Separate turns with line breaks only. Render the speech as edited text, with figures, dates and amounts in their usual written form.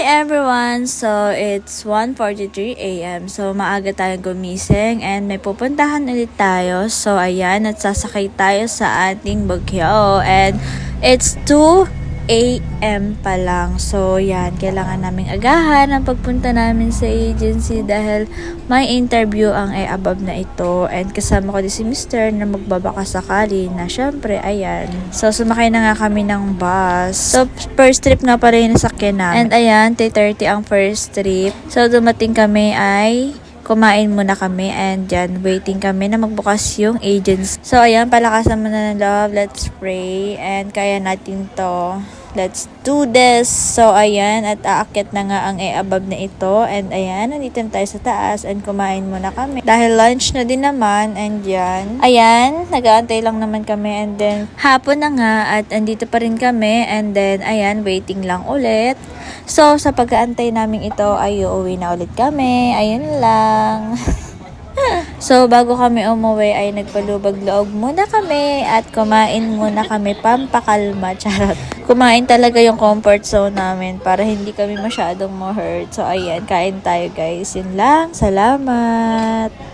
everyone! So, it's 1:43 a.m. So, maaga tayong gumising and may pupuntahan ulit tayo. So, ayan, at sasakay tayo sa ating bagyo. And it's 2 a.m. pa lang. So, yan, kailangan naming agahan ang pagpunta namin sa agency dahil may interview ang above na ito. And kasama ko din si Mr. na magbabaka sakali na syempre, ayan. So, sumakay na nga kami ng bus. So, first trip nga pala yung nasakyan namin. And ayan, 3:30 ang first trip. So, dumating kami ay kumain muna kami and yan, waiting kami na magbukas yung agency. So, ayan, palakasan mo na ng love. Let's pray and kaya natin to. Let's do this. So, ayan, at aakyat na nga ang above na ito. And ayan, nandito na tayo sa taas and kumain muna kami. Dahil lunch na din naman and yan. Ayan, nag-aantay lang naman kami and then hapon na nga at andito pa rin kami and then ayan, waiting lang ulit. So, sa pag-aantay namin ito ay uuwi na ulit kami. Ayun lang. So, bago kami umuwi ay nagpalubag-loob muna kami at kumain muna kami pampakalma. Charot. Kumain talaga yung comfort zone namin para hindi kami masyadong ma-hurt. So, ayan, kain tayo guys. Yun lang. Salamat!